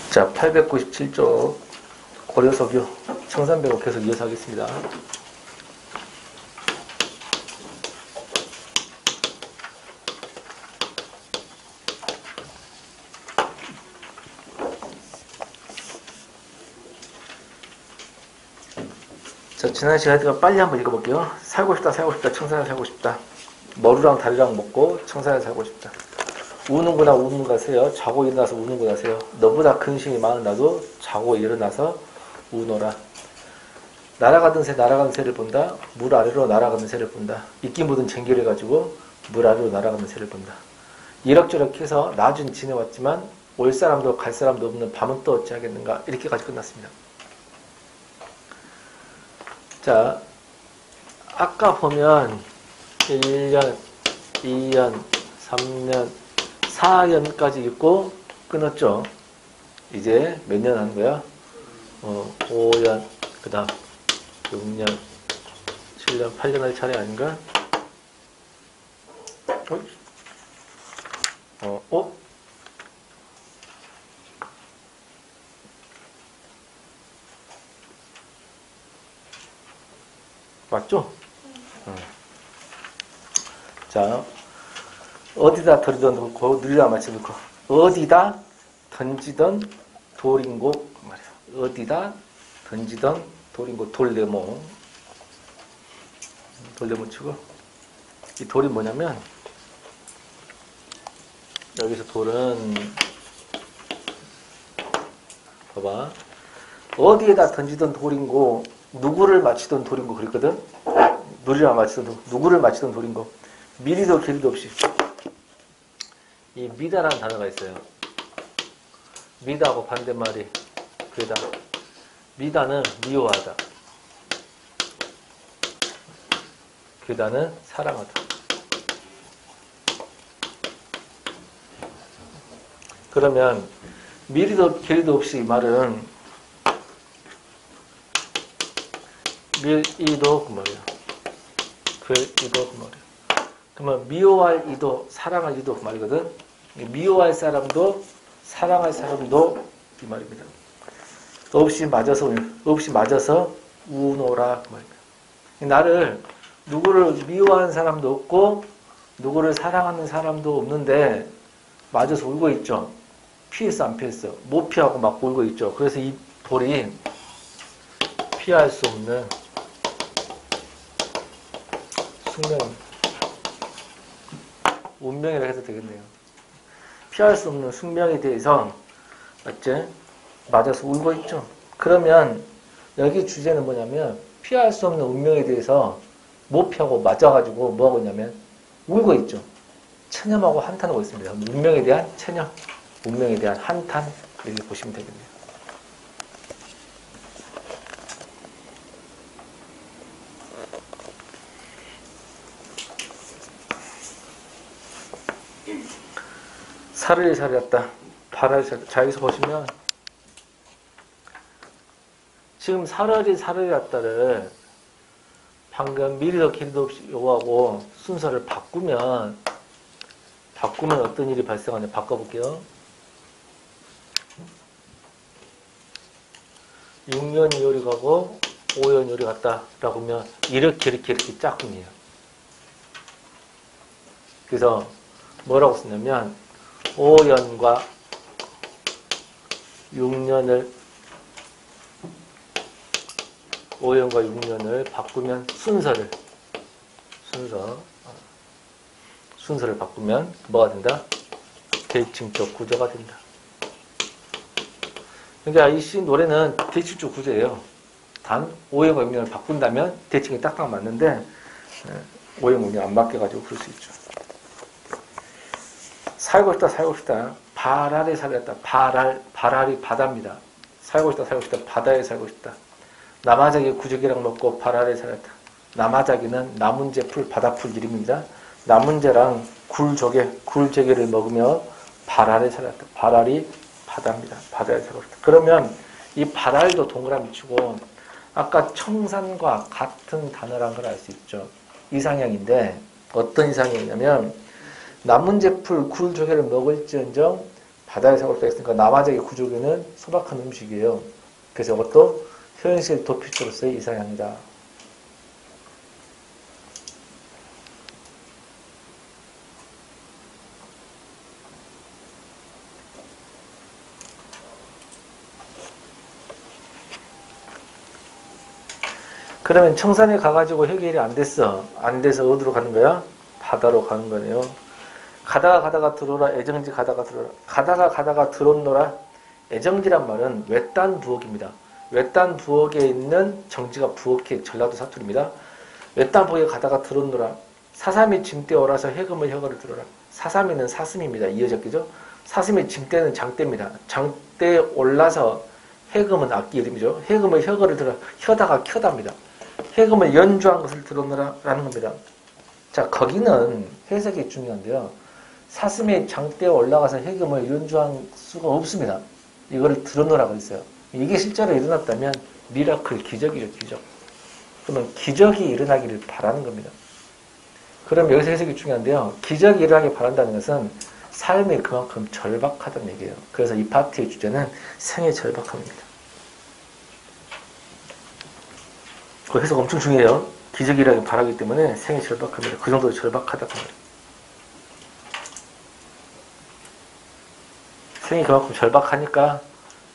자, 897쪽 고려서교 청산배고 계속 이어서 하겠습니다. 자, 지난 시간에 빨리 한번 읽어볼게요. 살고 싶다, 살고 싶다, 청산에 살고 싶다. 머루랑 다리랑 먹고 청산에 살고 싶다. 우는구나, 우는구나 세요. 자고 일어나서 우는구나 세요. 너보다 근심이 많은 나도 자고 일어나서 우노라. 날아가던 새, 날아가는 새를 본다. 물 아래로 날아가는 새를 본다. 이끼 묻은 쟁기를 가지고 물 아래로 날아가는 새를 본다. 이럭저럭 해서 낮은 지내왔지만 올 사람도 갈 사람도 없는 밤은 또 어찌하겠는가. 이렇게까지 끝났습니다. 자, 아까 보면 1년, 2년, 3년, 4년까지 읽고 끊었죠. 이제 몇 년 하는 거야? 5년, 그 다음 6년, 7년, 8년 할 차례 아닌가? 맞죠? 자, 어디다 던지던 놓고 늘리다 맞춰 놓고 어디다 던지던 돌인고 말이야. 어디다 던지던 돌인고 돌네모 치고 이 돌이 뭐냐면 여기서 돌은 봐봐 어디에다 던지던 돌인고 누구를 맞히던 돌인고 그랬거든. 누리랑 맞히던 누구를 맞히던 돌인고 미리도 길이도 없이 이 미다라는 단어가 있어요. 미다하고 반대말이 그다. 미다는 미워하다. 그다는 사랑하다. 그러면 미리도 길이도 없이 이 말은 밀이도 그 말이야. 글이도 그 말이야. 그러면 미워할 이도 사랑할 이도 그 말이거든. 미워할 사람도 사랑할 사람도 이 말입니다. 없이 맞아서 우노라 그 말입니다. 나를 누구를 미워하는 사람도 없고 누구를 사랑하는 사람도 없는데 맞아서 울고 있죠. 피했어 안 피했어? 못 피하고 막 울고 있죠. 그래서 이 돌이 피할 수 없는 숙명입니다. 운명이라 해도 되겠네요. 피할 수 없는 숙명에 대해서 맞지? 맞아서 울고 있죠. 그러면 여기 주제는 뭐냐면 피할 수 없는 운명에 대해서 못 피하고 맞아가지고 뭐하고 있냐면 울고 있죠. 체념하고 한탄하고 있습니다. 운명에 대한 체념, 운명에 대한 한탄 이렇게 보시면 되겠네요. 사르리 사르렸다. 바라리 사르렸다. 자, 여기서 보시면 지금 사르리 사르렸다를 방금 미리도 길이도 없이 요거하고 순서를 바꾸면 어떤 일이 발생하냐 바꿔볼게요. 6년 요리 가고 5년 요리 갔다 라고 하면 이렇게 짝꿍이에요. 그래서 뭐라고 쓰냐면 5년과 6년을 바꾸면 순서를 바꾸면 뭐가 된다? 대칭적 구조가 된다. 그러니까 이 시 노래는 대칭적 구조예요. 단 5형과 6년을 바꾼다면 대칭이 딱딱 맞는데 5형, 6년 안 바뀌어가지고 그럴 수 있죠. 살고 싶다. 바랄에 살겠다. 바랄이 바다입니다. 살고 싶다. 바다에 살고 싶다. 남아자기 구조개랑 먹고 바랄에 살았다. 남아자기는 나문재 풀, 바다풀 이름입니다. 나문재랑 굴조개를 먹으며 바랄에 살았다. 바랄이 바다입니다. 바다에 살고 싶다. 그러면 이 바랄도 동그라미 치고 아까 청산과 같은 단어란 걸 알 수 있죠. 이상형인데 어떤 이상형이냐면 나문재 풀, 굴조개를 먹을지언정 바다에 살고 싶다 했으니까 남아적의 구조견은 소박한 음식이에요. 그래서 이것도 현실 도피처로서의 이상향이다. 그러면 청산에 가가지고 해결이 안 됐어. 안 돼서 어디로 가는 거야? 바다로 가는 거네요. 가다가 들어오라. 애정지 가다가 들어오라. 가다가 들어오노라. 애정지란 말은 외딴 부엌입니다. 외딴 부엌에 있는 정지가 부엌의 전라도 사투리입니다. 외딴 부엌에 가다가 들어오노라. 사삼이 짐대 오라서 해금을 혀거를 들어라. 사삼이는 사슴입니다. 이어졌겠죠? 사슴의 짐대는 장대입니다. 장대에 올라서 해금은 악기 이름이죠. 해금을 혀거를 들어라. 혀다가 켜답니다. 해금을 연주한 것을 들어오너라라는 겁니다. 자, 거기는 해석이 중요한데요. 사슴의 장대에 올라가서 해금을 연주한 수가 없습니다. 이거를 들어놓으라고 했어요. 이게 실제로 일어났다면 미라클, 기적이죠, 기적. 그러면 기적이 일어나기를 바라는 겁니다. 그럼 여기서 해석이 중요한데요. 기적이 일어나기 바란다는 것은 삶이 그만큼 절박하다는 얘기예요. 그래서 이 파트의 주제는 생의 절박함입니다. 그 해석 엄청 중요해요. 기적이 일어나기 바라기 때문에 생의 절박함이다. 그 정도로 절박하다고 말해요. 생이 그만큼 절박하니까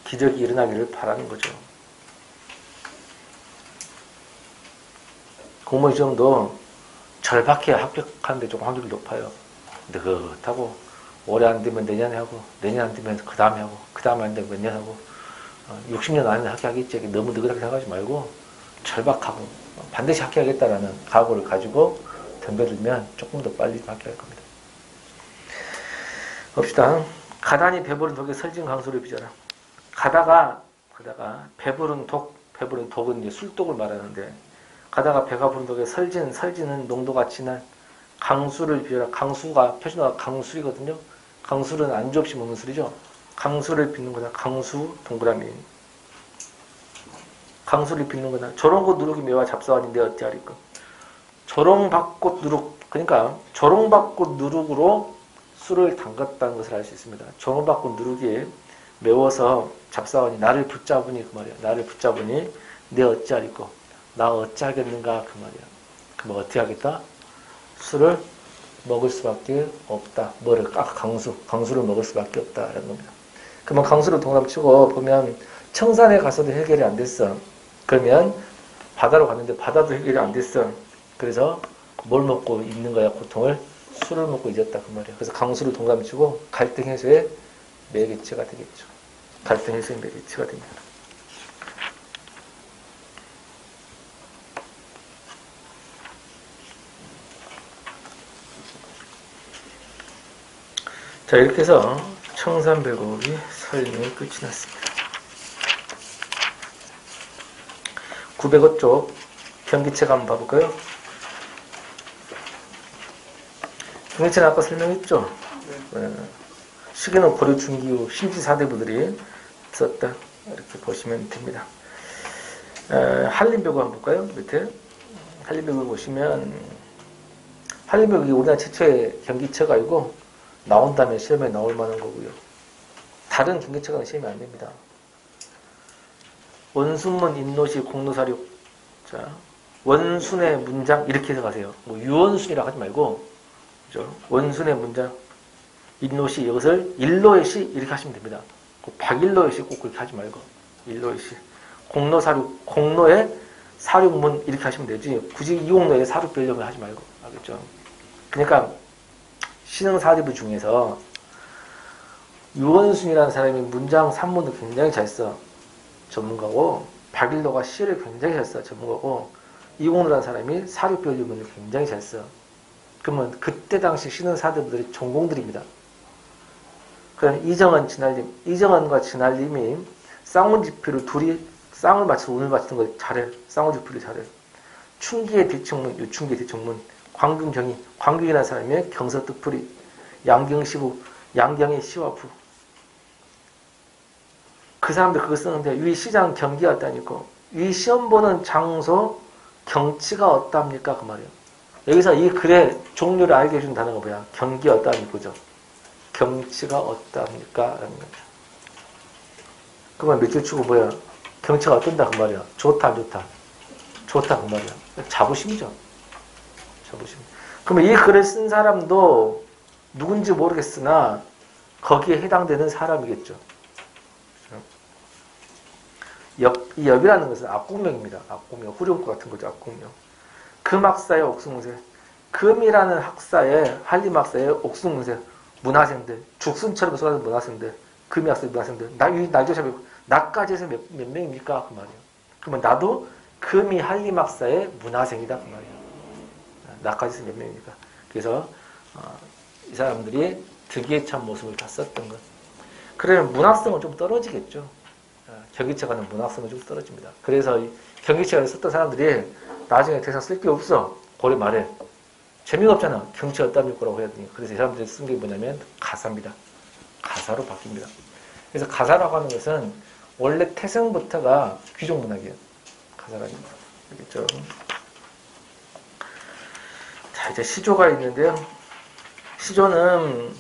기적이 일어나기를 바라는 거죠. 공무원 시험도 절박해야 합격하는 데 좀 확률이 높아요. 느긋하고 올해 안 되면 내년에 하고 내년 안 되면 그 다음에 하고 그 다음에 안 되면 몇 년 하고 60년 안에 합격하겠지. 너무 느긋하게 생각하지 말고 절박하고 반드시 합격하겠다라는 각오를 가지고 덤벼들면 조금 더 빨리 합격할 겁니다. 봅시다. 가다니 배부른 독에 설진 강수를 빚어라. 가다가 배부른 독은 이제 술독을 말하는데 가다가 배가 부른 독에 설진은 농도가 진한 강수를 빚어라. 강수가 표준어가 강술이거든요. 강술은 안주 없이 먹는 술이죠. 강수를 빚는 거다. 강수 동그라미. 강수를 빚는 거다. 조롱꽃 누룩이 매와 잡사하는데 어찌하리까. 조롱박꽃 누룩, 그러니까 조롱박꽃 누룩으로 술을 담갔다는 것을 알 수 있습니다. 조롱박꽃 누룩이 매워서 잡사하니 나를 붙잡으니 그 말이야. 나를 붙잡으니 내 어찌하리까. 나 어찌하겠는가 그 말이야. 그럼 어떻게 하겠다? 술을 먹을 수밖에 없다. 뭐를 강수를 먹을 수밖에 없다라는 겁니다. 그러면 강수를 동남치고 보면 청산에 가서도 해결이 안 됐어. 그러면 바다로 갔는데 바다도 해결이 안 됐어. 그래서 뭘 먹고 잊는 거야? 고통을? 술을 먹고 잊었다 그 말이야. 그래서 강수를 동남치고 갈등 해소의 매개체가 되겠죠. 갈등 해소의 매개체가 됩니다. 자, 이렇게 해서 청산배곡이 설명이 끝이 났습니다. 900호 쪽 경기책 한번 봐볼까요? 경기책은 아까 설명했죠? 네. 시계는 고려 중기 후 신지 사대부들이 썼다. 이렇게 보시면 됩니다. 한림배곡 한번 볼까요? 밑에 한림배곡 보시면 한림배곡이 우리나라 최초의 경기책 아니고 나온다면 시험에 나올 만한 거고요. 다른 경기책은 시험에 안 됩니다. 원순문 인노시 공로사륙. 자, 원순의 문장 이렇게 해석하세요. 뭐 유원순이라고 하지 말고, 그죠? 원순의 문장 인노시 이것을 일로의 시 이렇게 하시면 됩니다. 박일로의 시 꼭 그렇게 하지 말고 일로의 시. 공로사륙 공로의 사륙문 이렇게 하시면 되지. 굳이 이공로의 사륙 별명을 하지 말고, 알겠죠? 그러니까 신흥사대부 중에서 유원순이라는 사람이 문장 산문을 굉장히 잘 써. 전문가고, 박일로가 시를 굉장히 잘 써. 전문가고, 이공로라는 사람이 사륙별류문을 굉장히 잘 써. 그러면 그때 당시 신흥사대부들이 전공들입니다. 그럼 이정원과 진할님이 쌍운지표를 둘이 쌍을 맞춰서 운을 맞추는 걸 잘해. 쌍운지표를 잘해. 춘기의 대청문, 유춘기의 대청문, 광균이라는 사람이 경서특풀이, 양경시부, 양경의 시와부. 그 사람들 그거 쓰는데 위 시장 경기가 어떠니까 위 시험 보는 장소 경치가 어떠합니까? 그 말이에요. 여기서 이 글의 종류를 알게 해준 단어가 뭐야? 경기 어떠합니까? 그죠? 경치가 어떠합니까? 라는 겁니다. 그러면 밑줄 치고 뭐야? 경치가 어떤다 그 말이야. 좋다 안 좋다? 좋다 그 말이야. 자부심이죠. 자부심. 그러면 이 글을 쓴 사람도 누군지 모르겠으나 거기에 해당되는 사람이겠죠. 이 엽이라는 것은 악국명입니다. 악국명. 후렴구 같은 거죠. 악국명. 금학사의 옥승문세. 금이라는 학사의 한림학사의 옥승문세. 문화생들. 죽순처럼 쏟아진 문화생들. 금이 학사의 문화생들. 나까지 해서 몇 명입니까? 그 말이에요. 그러면 나도 금이 한림학사의 문화생이다. 그 말이에요. 나까지 해서 몇 명입니까? 그래서 이 사람들이 득이에 찬 모습을 다 썼던 것. 그러면 문학성은 좀 떨어지겠죠. 경기체가는 문학성은 좀 떨어집니다. 그래서 경기체가를 썼던 사람들이 나중에 대상 쓸 게 없어. 고려 말에. 재미가 없잖아. 경치가 어떠합니까? 라고 해야 되니까. 그래서 이 사람들이 쓴 게 뭐냐면 가사입니다. 가사로 바뀝니다. 그래서 가사라고 하는 것은 원래 태생부터가 귀족문학이에요. 가사라는 거. 알겠죠? 자, 이제 시조가 있는데요. 시조는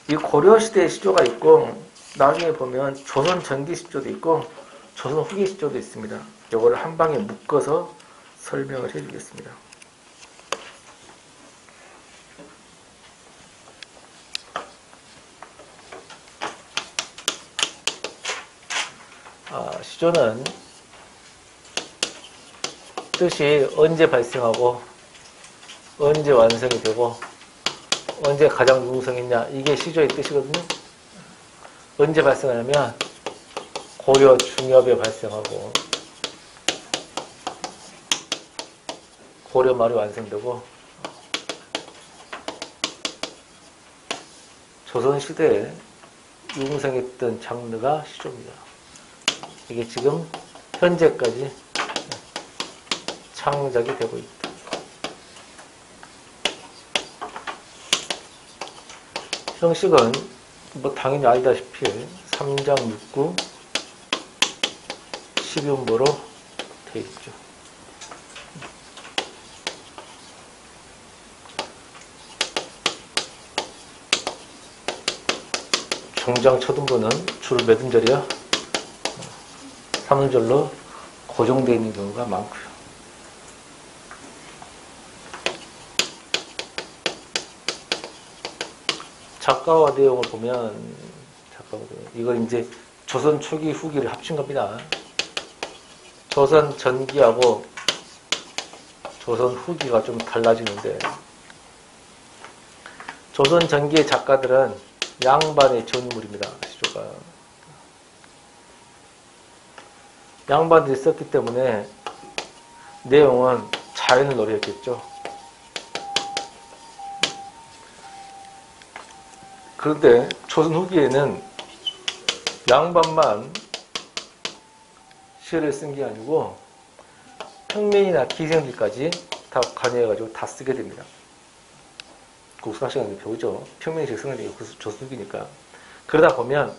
이 고려시대의 시조가 있고 나중에 보면 조선 전기 시조도 있고 조선 후기 시조도 있습니다. 이거를 한 방에 묶어서 설명을 해주겠습니다. 시조는 뜻이 언제 발생하고 언제 완성이 되고 언제 가장 융성했냐 이게 시조의 뜻이거든요. 언제 발생하냐면 고려 중엽에 발생하고 고려 말이 완성되고 조선시대에 융성했던 장르가 시조입니다. 이게 지금 현재까지 창작이 되고 있다. 형식은 뭐 당연히 알다시피 3장 6구 12음보로 되어 있죠. 정장 첫 음보는 주로 몇 음절이야? 3음절로 고정되어 있는 경우가 많고요. 작가와 내용을 보면 이걸 이제 조선 초기 후기를 합친 겁니다. 조선 전기하고 조선 후기가 좀 달라지는데 조선 전기의 작가들은 양반의 전유물입니다. 시조가 양반들이 썼기 때문에 내용은 자연을 노렸겠죠. 그런데 조선 후기에는 양반만 시를 쓴 게 아니고 평민이나 기생들까지 다 관여해가지고 다 쓰게 됩니다. 국수학 시간에 배우죠. 평민식 쓰는 게 조선 후기니까. 그러다 보면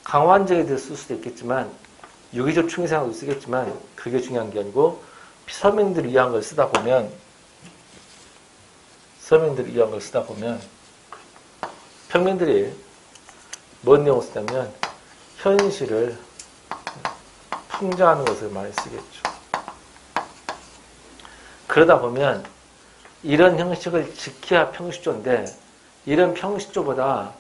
강환적이 쓸 수도 있겠지만 유기적 충의상으로 쓰겠지만 그게 중요한 게 아니고 서민들을 위한 걸 쓰다 보면 평민들이 뭔 내용을 쓰냐면 현실을 풍자하는 것을 많이 쓰겠죠. 그러다 보면 이런 형식을 지켜야 평시조인데 이런 평시조보다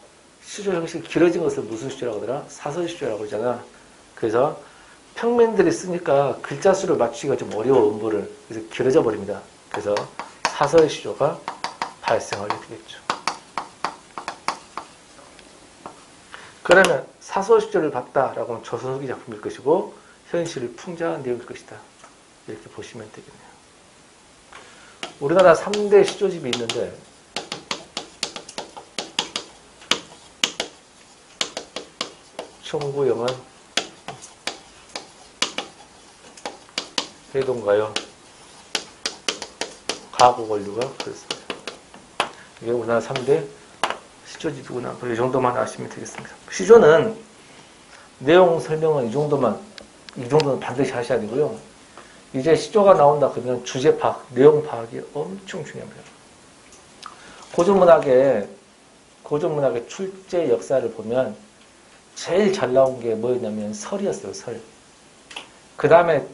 시조 형식이 길어진 것을 무슨 시조라고 하더라? 사설시조라고 그러잖아. 그래서 평민들이 쓰니까 글자 수를 맞추기가 좀 어려워 음보를. 그래서 길어져 버립니다. 그래서 사설시조가 발생하게 되겠죠. 그러면 사설시조를 봤다라고 하면 조선 후기 작품일 것이고 현실을 풍자한 내용일 것이다. 이렇게 보시면 되겠네요. 우리나라 3대 시조집이 있는데 청구영은 해동가요 가구권류가 그렇습니다. 이게 우리나라 3대 시조집이구나. 이 정도만 아시면 되겠습니다. 시조는 내용 설명은 이 정도는 반드시 하셔야 되고요. 이제 시조가 나온다 그러면 주제 파악, 내용 파악이 엄청 중요합니다. 고전문학에 고전문학의 출제 역사를 보면 제일 잘 나온 게 뭐였냐면 설이었어요. 설. 그 다음에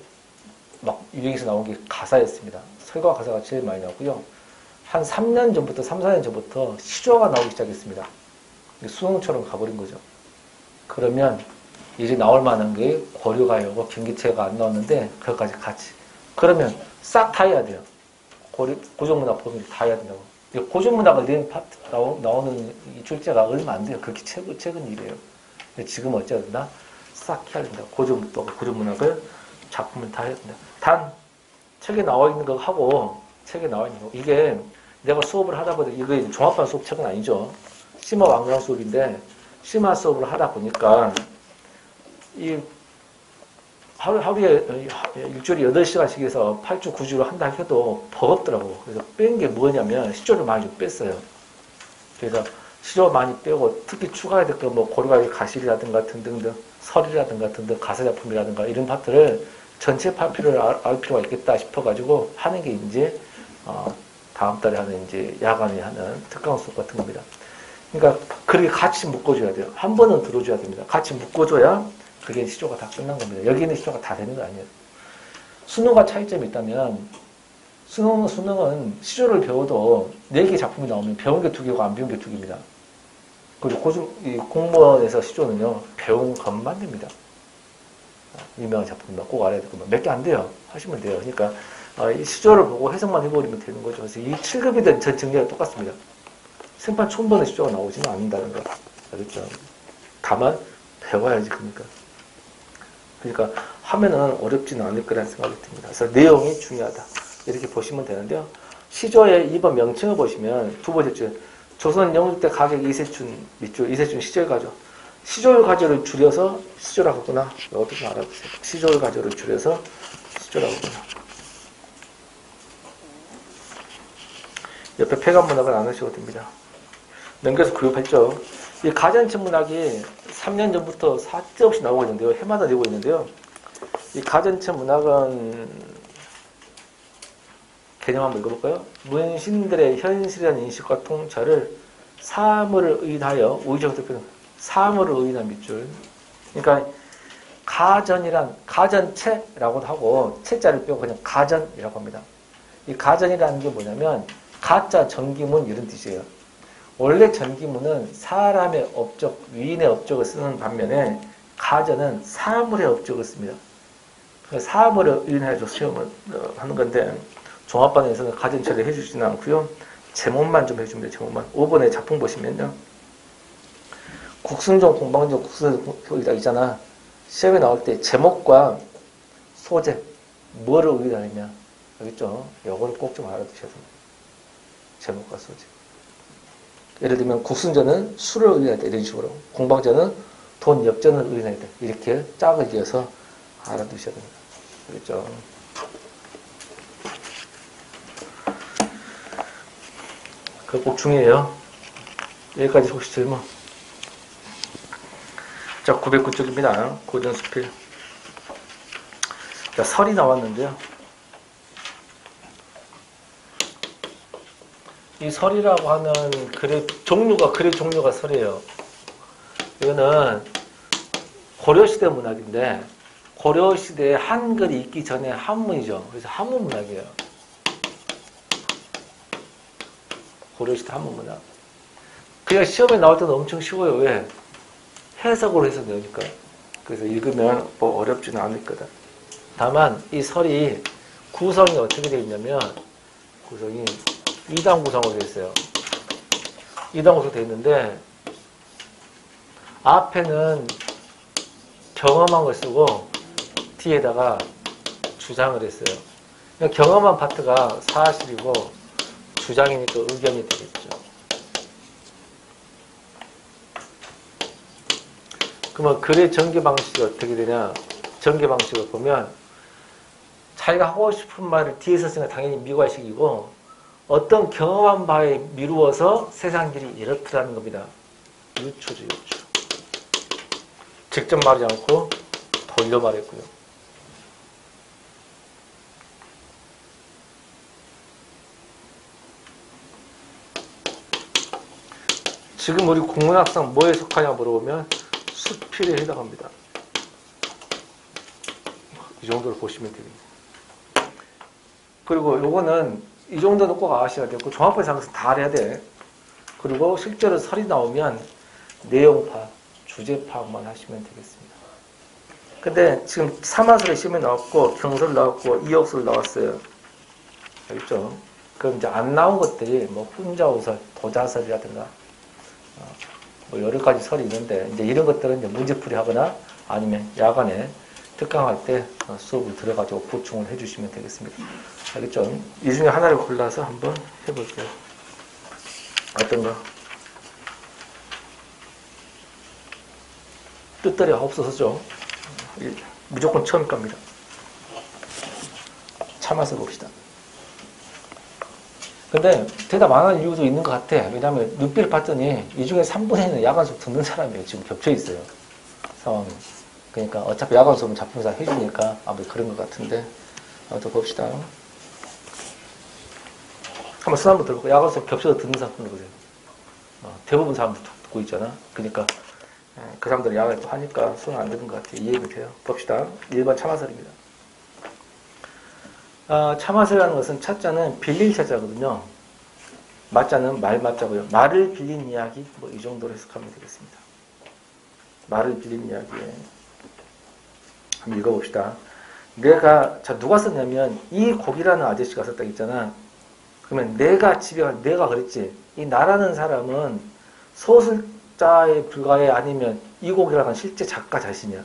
막 유행에서 나온 게 가사였습니다. 설과 가사가 제일 많이 나오고요. 한 3년 전부터 3, 4년 전부터 시조가 나오기 시작했습니다. 수능처럼 가버린 거죠. 그러면 이제 나올 만한 게 고려가요고 경기체가 안 나왔는데 그것까지 같이. 그러면 싹 다 해야 돼요. 고전문학 범위를 다 해야 된다고. 고전문학을 낸 파트 나오는 이 출제가 얼마 안 돼요. 그렇게 최근 일이에요. 지금 어째야 된다? 싹 해야 된다. 고전문학을 작품을 다 해야 된다. 단 책에 나와 있는 거 하고 책에 나와 있는 거 이게 내가 수업을 하다 보니 이거 종합반 수업 책은 아니죠. 심화 왕강 수업인데 심화 수업을 하다 보니까 이 하루에 일주일에 8시간씩 해서 8주 9주로 한다 해도 버겁더라고. 그래서 뺀 게 뭐냐면 시조를 많이 좀 뺐어요. 그래서 시조 많이 빼고 특히 추가해야 될 거 뭐 고려가요 가실이라든가 등등등 설이라든가 등등 가사작품이라든가 이런 파트를 전체 파트를 알 필요가 있겠다 싶어가지고 하는 게 이제 다음 달에 하는 이제 야간에 하는 특강 수업 같은 겁니다. 그러니까 그렇게 같이 묶어줘야 돼요. 한 번은 들어줘야 됩니다. 같이 묶어줘야 그게 시조가 다 끝난 겁니다. 여기는 시조가 다 되는 거 아니에요. 수능과 차이점이 있다면 수능은 시조를 배워도 4개 작품이 나오면 배운 게 2개고 안 배운 게 2개입니다. 그리고 공무원에서 시조는요 배운 것만 됩니다. 유명한 작품만 꼭 알아야 되고 몇 개 안 돼요. 하시면 돼요. 그러니까 이 시조를 보고 해석만 해버리면 되는 거죠. 그래서 이 7급이든 전 정리가 똑같습니다. 생판 처음 보는 시조가 나오지는 않는다는 거. 알겠죠? 다만 배워야지 그러니까 하면은 어렵지는 않을 거라는 생각이 듭니다. 그래서 내용이 중요하다. 이렇게 보시면 되는데요. 시조의 이번 명칭을 보시면 두 번째 줄 조선 영국때 가격 이세춘 밑줄 이세춘 시조의 가조 시조의 가조를 줄여서 시조라고 하구나. 이것도 좀 알아보세요. 시조의 가조를 줄여서 시조라고 하구나. 옆에 폐간문학은 안 하셔도 됩니다. 넘겨서 교육했죠. 이 가전체 문학이 3년 전부터 사태없이 나오고 있는데요. 해마다 내고 있는데요. 이 가전체 문학은 개념 한번 읽어볼까요? 문신들의 현실이라는 인식과 통찰을 사물을 의인하여 우의적 표현 사물을 의인한 밑줄. 그러니까 가전체라고도 하고 채자를 빼고 그냥 가전이라고 합니다. 이 가전이라는 게 뭐냐면 가짜 전기문 이런 뜻이에요. 원래 전기문은 사람의 업적, 위인의 업적을 쓰는 반면에 가전은 사물의 업적을 씁니다. 사물을 의인해서 수용을 하는 건데 종합반에서는 가전 처리를 해주지는 않고요. 제목만 좀 해줍니다. 제목만. 5번에 작품 보시면요. 국순종, 공방종, 국순종 있잖아. 시험에 나올 때 제목과 소재, 뭐를 의인하느냐. 알겠죠? 이거를 꼭 좀 알아두셔야 됩니다. 제목과 소재. 예를 들면 국순전은 술을 의인하다 이런 식으로 공방전은 돈 역전을 의인하다 이렇게 짝을 지어서 알아두셔야 됩니다. 알겠죠? 그거 꼭 중요해요. 여기까지 혹시 질문? 자, 909쪽입니다. 고전수필. 자, 설이 나왔는데요. 이 설이라고 하는 글의 종류가 설이에요. 이거는 고려시대 문학인데 고려시대에 한글이 있기 전에 한문이죠. 그래서 한문문학이에요. 고려시대 한문문학. 그냥 시험에 나올 때는 엄청 쉬워요. 왜? 해석으로 해서 내니까. 그래서 읽으면 뭐 어렵지는 않을 거다. 다만 이 설이 구성이 어떻게 되어 있냐면 구성이 2단 구성으로 되어 있어요. 2단 구성으로 되어 있는데 앞에는 경험한 걸 쓰고 뒤에다가 주장을 했어요. 경험한 파트가 사실이고 주장이니까 의견이 되겠죠. 그러면 글의 전개 방식이 어떻게 되냐? 전개 방식을 보면 자기가 하고 싶은 말을 뒤에서 쓰면 당연히 미괄식이고 어떤 경험한 바에 미루어서 세상 일이 이렇더라는 겁니다. 유추죠, 유추. 직접 말하지 않고 돌려 말했고요. 지금 우리 국문학상 뭐에 속하냐 물어보면 수필에 해당합니다. 이 정도로 보시면 됩니다. 그리고 요거는 이 정도는 꼭 아셔야 되고 종합부에 상에서 다 알아야 돼. 그리고 실제로 설이 나오면 내용 파악, 주제 파악만 하시면 되겠습니다. 근데 지금 사마설의 시험에 나왔고 경설 나왔고 이역설 나왔어요. 알겠죠? 그럼 이제 안 나온 것들이 뭐 훈자오설, 도자설이라든가 뭐 여러 가지 설이 있는데 이제 이런 것들은 이제 문제풀이 하거나 아니면 야간에 특강할 때 수업을 들어가지고 보충을 해주시면 되겠습니다. 알겠죠? 이 중에 하나를 골라서 한번 해볼게요. 어떤 거? 뜻들이 없어서죠. 무조건 처음 겁니다. 참아서 봅시다. 근데 대답 안 하는 이유도 있는 것 같아. 왜냐하면 눈빛을 봤더니 이 중에 3분의 1은 야간 수업 듣는 사람이 지금 겹쳐 있어요. 상황이. 그러니까 어차피 야간 수업은 작품사 해주니까 아무튼 그런 것 같은데 또 봅시다. 한번 손 한번 들고 야간 수업 겹쳐서 듣는 사람 보세요. 대부분 사람들 듣고 있잖아. 그러니까 그 사람들은 야간에 또 하니까 손 안 드는 것 같아요. 이해가 돼요. 봅시다. 1번 참화설입니다. 참화설이라는 것은 차자는 빌릴 차자거든요. 맞자는 말 맞자고요. 말을 빌린 이야기 뭐 이 정도로 해석하면 되겠습니다. 말을 빌린 이야기에 한번 읽어봅시다. 누가 썼냐면 이 곡이라는 아저씨가 썼다 했잖아. 그러면 내가 그랬지. 이 나라는 사람은 소설자에 불과해 아니면 이 곡이라는 실제 작가 자신이야.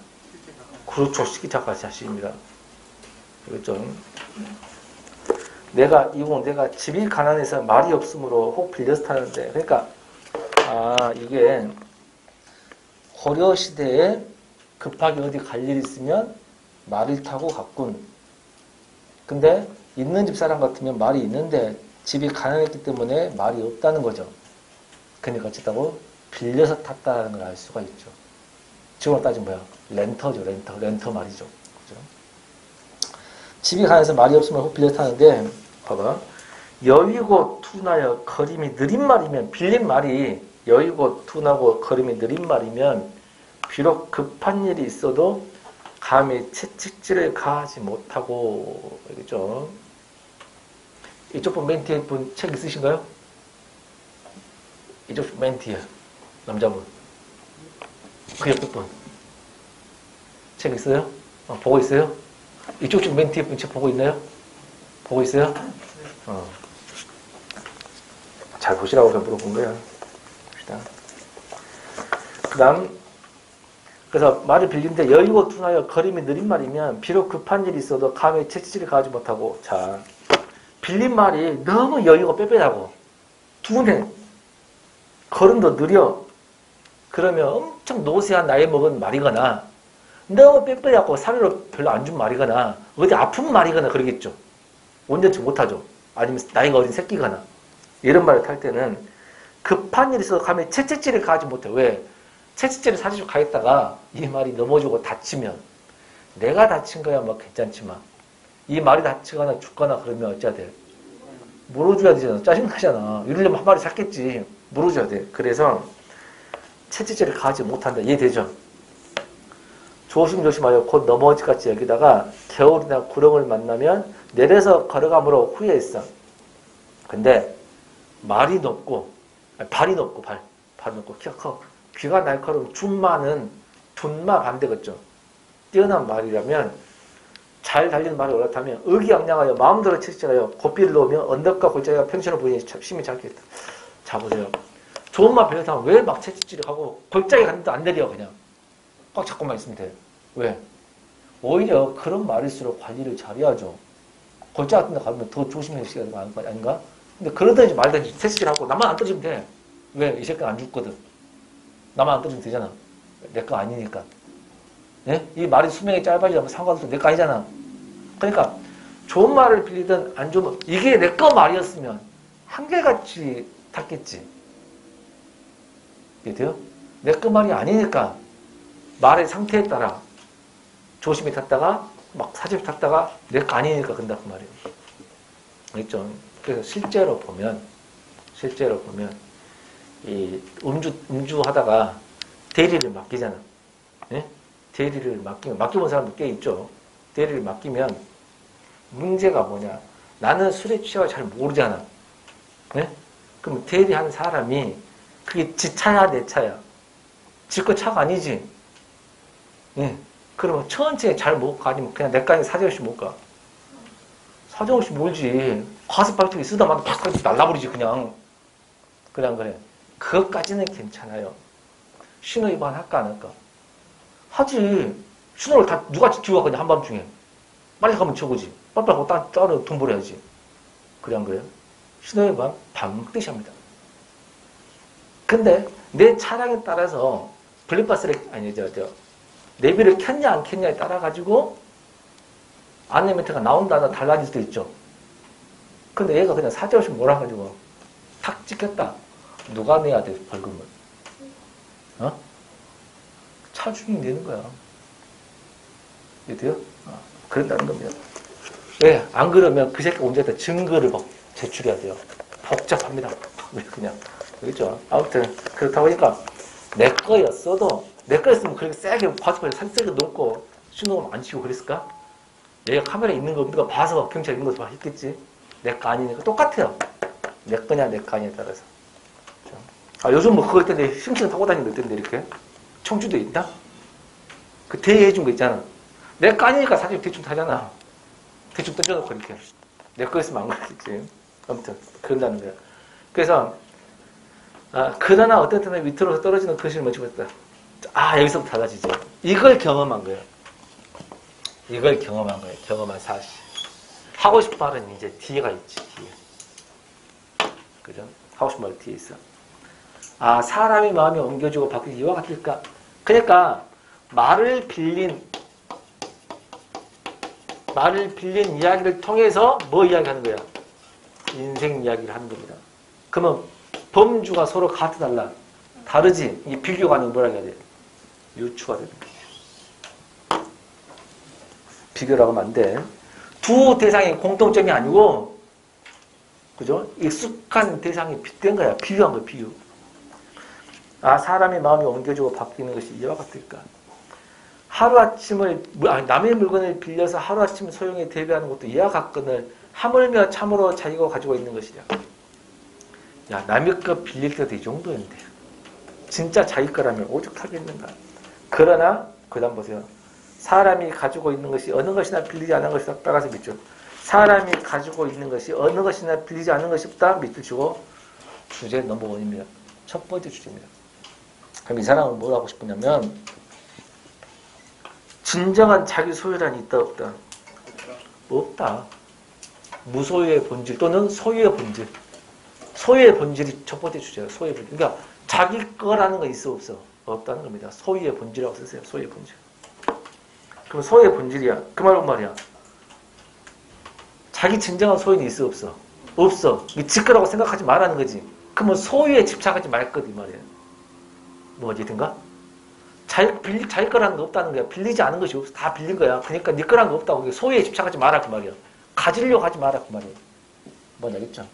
그렇죠. 시기 작가 자신입니다. 그렇죠. 내가 집이 가난해서 말이 없으므로 혹 빌려서 타는데 그러니까 이게 고려 시대에 급하게 어디 갈 일 있으면 말을 타고 갔군. 근데 있는 집 사람 같으면 말이 있는데 집이 가난했기 때문에 말이 없다는 거죠. 그러니까 어쨌다고 빌려서 탔다는 걸 알 수가 있죠. 지금으로 따지면 뭐야? 렌터죠. 렌터 말이죠. 그죠? 집이 가난해서 말이 없으면 혹 빌려서 타는데 봐봐. 여위고 둔하여 걸음이 느린 말이면 빌린 말이 여위고 둔하고 걸음이 느린 말이면 비록 급한 일이 있어도 감히 채찍질을 가하지 못하고 알겠죠? 이쪽 분 멘티에 분 책 있으신가요? 이쪽 분 멘티에 남자분 그 옆에 분 책 있어요? 보고 있어요? 이쪽 분 멘티에 분 책 보고 있나요? 보고 있어요? 잘 보시라고 물어본 거야. 봅시다. 그 다음 그래서 말을 빌린데 여유고 둔하여 걸음이 느린 말이면 비록 급한 일이 있어도 감히 채찍질을 가하지 못하고 자 빌린 말이 너무 여유가 빼빼하고 둔해 걸음도 느려 그러면 엄청 노쇠한 나이 먹은 말이거나 너무 빼빼하고 사료를 별로 안 준 말이거나 어디 아픈 말이거나 그러겠죠. 온전치 못하죠. 아니면 나이가 어린 새끼거나 이런 말을 탈 때는 급한 일이 있어도 감히 채찍질을 가하지 못해. 왜? 채찍질을 사주고 가겠다가 이 말이 넘어지고 다치면 내가 다친 거야 뭐 괜찮지만 이 말이 다치거나 죽거나 그러면 어찌해야 돼? 물어줘야 되잖아. 짜증나잖아. 이러려면 한 마리 샀겠지. 물어줘야 돼. 그래서 채찍질을 가하지 못한다. 이해되죠? 조심조심하여 곧 넘어질같이 여기다가 겨울이나 구렁을 만나면 내려서 걸어감으로 후회했어. 근데 발이 높고 키가 커. 귀가 날카로운 둔마는 둔마 반대겠죠. 뛰어난 말이라면 잘 달리는 말을 올라타면 의기양양하여 마음대로 채찍질하여 고삐를 놓으면 언덕과 골짜기가 평신을 보이니 심히 작겠다. 자 보세요. 좋은 말 빌려타면 왜 막 채찍질을 하고 골짜기 갔는데 안 내려 그냥 꽉 잡고만 있으면 돼. 왜? 오히려 그런 말일수록 관리를 잘해야죠. 골짜기 같은 데 가면 더 조심해야 되는 거 아닌가? 근데 그러든지 말든지 채찍질하고 나만 안 떨어지면 돼. 왜? 이 새끼는 안 죽거든. 나만 안 떨어지면 되잖아. 내 거 아니니까. 예? 이 말이 수명이 짧아지면 상관없어. 내 거 아니잖아. 그러니까 좋은 말을 빌리든 안 좋은 말, 이게 내 거 말이었으면 한결같이 탔겠지. 이해돼요? 내 거 말이 아니니까 말의 상태에 따라 조심히 탔다가 막 사집에 탔다가 내 거 아니니까 그런다 그 말이에요. 알겠죠? 그래서 실제로 보면 이 음주하다가 대리를 맡기잖아. 예? 대리를 맡기본 사람도 꽤 있죠. 대리를 맡기면 문제가 뭐냐? 나는 술에 취하고 잘 모르잖아. 예? 그럼 대리한 사람이 그게 지 차야 내 차야? 지 거 차가 아니지. 예. 그러면 천천히 잘 못 가지면 그냥 내 까지 사정없이 못 가. 사정없이 몰지. 과습발톱이 쓰다마다 팍 날라버리지 그냥. 그래. 그것까지는 괜찮아요. 신호 위반 할까 안 할까? 하지. 신호를 다 누가 지키고 가냐 한밤중에. 빨리 가면 저거지. 빨리 가고 따로 돈 벌어야지. 그래 안 그래요? 신호 위반 반드시 합니다. 근데 내 차량에 따라서 블랙박스를 내비를 켰냐 안 켰냐에 따라 가지고 안내 멘트가 나온다 안 달라질 수도 있죠. 근데 얘가 그냥 사정없이 몰아가지고 탁 찍혔다. 누가 내야 돼 벌금을? 어? 차 주인이 내는 거야. 이해돼요? 그런다는 겁니다. 왜? 안 그러면 그 새끼 언제든 증거를 막 제출해야 돼요. 복잡합니다. 그냥. 그렇죠? 아무튼 그렇다 보니까 내 거였어도 내 거였으면 그렇게 세게 과속을 세게 놓고 신호를 안 치고 그랬을까? 얘가 카메라에 있는 거 없는 거 봐서 경찰 있는 거 했겠지. 내 거 아니니까 똑같아요. 내 거냐 내 거 아니냐에 따라서. 요즘 뭐 그거 있던데 싱싱 타고 다니는 거 있던데 이렇게 청주도 있다? 그 대여해준 거 있잖아. 내 거 아니니까 사실 대충 타잖아. 대충 던져놓고 이렇게. 내 거였으면 안 그랬겠지. 아무튼 그런다는 거야. 그래서 그러나 어떤 때는 밑으로 떨어지는 거실을 멈추고 있다. 여기서부터 달라지죠. 이걸 경험한 거예요. 이걸 경험한 거예요. 경험한 사실. 하고 싶은 말은 이제 뒤에가 있지. 뒤에. 그죠? 하고 싶은 말 뒤에 있어. 사람의 마음이 옮겨주고 바뀌기 이와 같을까? 그러니까 말을 빌린 이야기를 통해서 뭐 이야기하는 거야? 인생 이야기를 하는 겁니다. 그러면 범주가 서로 같아달라. 다르지? 이 비교가 아니면 뭐라 해야 돼? 유추가 되는 거죠. 비교라고 하면 안 돼. 두 대상의 공통점이 아니고, 그죠? 익숙한 대상이 빗댄 거야. 비교한 거야, 비교. 사람의 마음이 옮겨주고 바뀌는 것이 이와 같을까? 남의 물건을 빌려서 하루아침 소용에 대비하는 것도 이와 같거늘 하물며 참으로 자기가 가지고 있는 것이냐. 남의 거 빌릴 때도 이 정도인데. 진짜 자기 거라면 오죽하겠는가. 그러나, 그 다음 보세요. 사람이 가지고 있는 것이 어느 것이나 빌리지 않은 것이다. 따라서 밑줄. 사람이 가지고 있는 것이 어느 것이나 빌리지 않은 것이 없다. 밑줄 치고 주제 넘버원입니다. 첫 번째 주제입니다. 그럼 이 사람은 뭘 하고 싶으냐면 진정한 자기 소유란이 있다 없다? 없다. 무소유의 본질 또는 소유의 본질. 소유의 본질이 첫 번째 주제예요. 소유의 본질. 그러니까 자기 거라는 거 있어 없어? 없다는 겁니다. 소유의 본질이라고 쓰세요. 소유의 본질. 그럼 소유의 본질이야. 그 말은 말이야. 자기 진정한 소유는 있어 없어? 없어. 지 거라고 생각하지 말라는 거지. 그러면 소유에 집착하지 말 것 이 말이에요. 뭐어디든가? 자기 거라는 거 없다는 거야. 빌리지 않은 것이 없어. 다 빌린 거야. 그러니까 네 거라는 거 없다고. 소유에 집착하지 마라 그 말이야. 가지려고 하지 마라 그 말이야. 뭔지 알겠죠?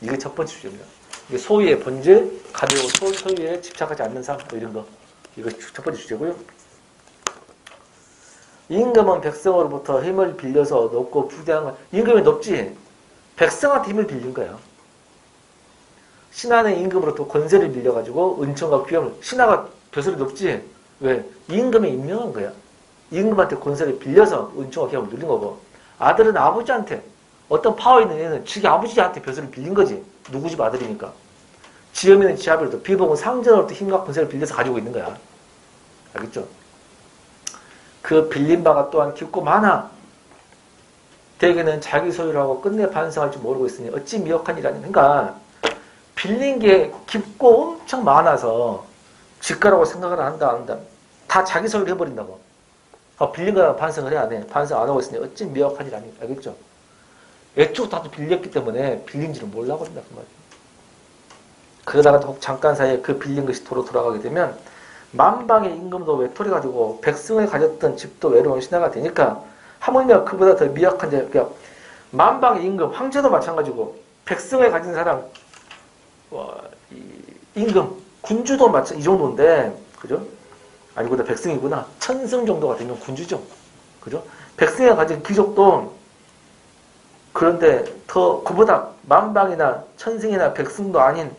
이게 첫 번째 주제입니다. 이게 소유의 본질, 가지고 소유에 집착하지 않는 삶, 뭐 이런 거. 이거 첫 번째 주제고요. 임금은 백성으로부터 힘을 빌려서 얻었고 부대한 거. 임금이 높지? 백성한테 힘을 빌린 거야. 신하는 임금으로부터 권세를 빌려가지고 은총과 귀함을. 신하가 벼슬이 높지? 왜? 임금이 임명한 거야. 임금한테 권세를 빌려서 은총과 귀함을 누린 거고. 아들은 아버지한테 어떤 파워 있는 애는 지기 아버지한테 벼슬을 빌린 거지. 누구 집 아들이니까. 지엄이는 지 아버지로부터 비복은 상전으로부터 힘과 권세를 빌려서 가지고 있는 거야. 알겠죠? 그 빌린 바가 또한 깊고 많아. 대개는 자기 소유라고 끝내 반성할 줄 모르고 있으니 어찌 미혹한 일 아닌가. 그러니까 빌린 게 깊고 엄청 많아서 지가라고 생각을 한다. 다 자기 소유를 해버린다고. 빌린 거라고 반성을 해야 돼. 반성 안 하고 있으니 어찌 미혹한 일 아닌가. 알겠죠? 애초부터 다 빌렸기 때문에 빌린지를 몰라 버린다 그 말이에요. 그러다가 혹 잠깐 사이에 그 빌린 것이 도로 돌아가게 되면 만방의 임금도 외톨이 가지고 백성을 가졌던 집도 외로운 신하가 되니까 하물며 그보다 더 미약한 자, 그러니까 만방의 임금, 황제도 마찬가지고 백성을 가진 사람, 임금, 군주도 마찬가지 이 정도인데, 그죠? 아니구나, 백성이구나. 천승 정도가 되면 군주죠. 그죠? 백성이 가진 귀족도 그런데 더 그보다 만방이나 천승이나 백성도 아닌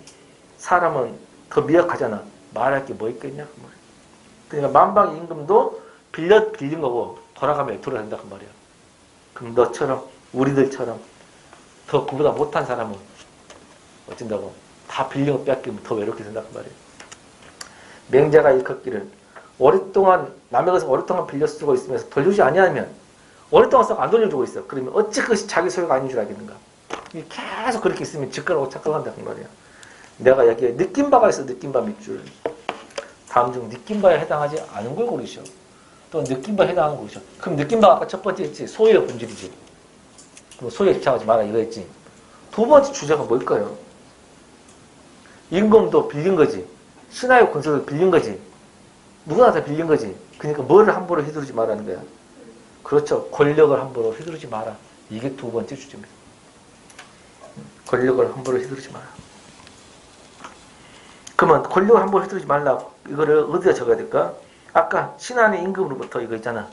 사람은 더 미약하잖아. 말할 게 뭐 있겠냐? 그러니까 만방 임금도 빌린 거고 돌아가면 돌아간다 그 말이야. 그럼 너처럼 우리들처럼 더 그보다 못한 사람은 어쩐다고? 다 빌린 거 뺏기면 더 외롭게 된다 그 말이야. 맹자가 일컫기를 오랫동안 남의 것을 오랫동안 빌려 쓰고 있으면서 돌려주지 아니하면 오랫동안 써서 안 돌려주고 있어. 그러면 어찌 그것이 자기 소유가 아닌 줄 알겠는가? 계속 그렇게 있으면 직관하고 착각한다 그 말이야. 내가 여기에 느낀바가 있어. 느낀바 밑줄. 다음 중 느낀바에 해당하지 않은 걸 고르시오. 또 느낀바에 해당하는 걸 고르시오. 그럼 느낀바가 아까 첫 번째 했지. 소유의 본질이지. 그럼 소유에 집착하지 마라 이거 했지. 두 번째 주제가 뭘까요? 임금도 빌린 거지. 신하의 권세도 빌린 거지. 누구나 다 빌린 거지. 그러니까 뭐를 함부로 휘두르지 말라는 거야. 그렇죠. 권력을 함부로 휘두르지 마라. 이게 두 번째 주제입니다. 권력을 함부로 휘두르지 마라. 그러면 권력을 함부로 휘두르지 말라. 이거를 어디다 적어야 될까? 아까 신하의 임금으로부터 이거 있잖아.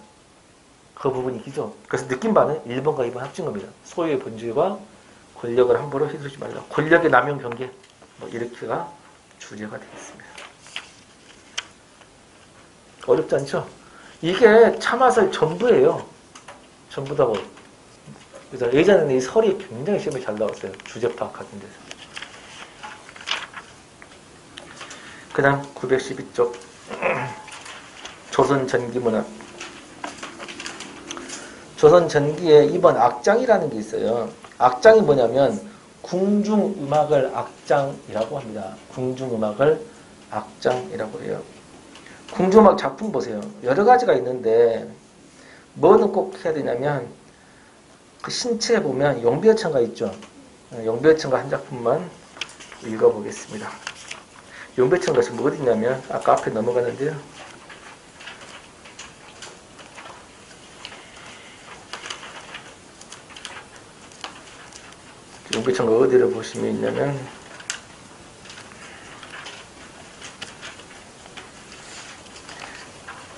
그 부분이 기죠. 그래서 느낀 바는 1번과 2번 합친 겁니다. 소유의 본질과 권력을 함부로 휘두르지 말라. 권력의 남용 경계. 뭐 이렇게가 주제가 되겠습니다. 어렵지 않죠? 이게 참화설 전부예요. 전부다고. 그래서 예전에는 이 설이 굉장히 시험에 잘 나왔어요. 주제 파악하는 데서. 그 다음 912쪽 조선 전기문학. 조선 전기에 2번 악장이라는 게 있어요. 악장이 뭐냐면 궁중음악을 악장이라고 합니다. 궁중음악을 악장이라고 해요. 궁중음악 작품 보세요. 여러 가지가 있는데 뭐는 꼭 해야 되냐면 그 신체에 보면 용비어천가 있죠. 용비어천가 한 작품만 읽어보겠습니다. 용비어천가 지금 어디 있냐면 아까 앞에 넘어가는데요. 용비어천가 어디를 보시면 있냐면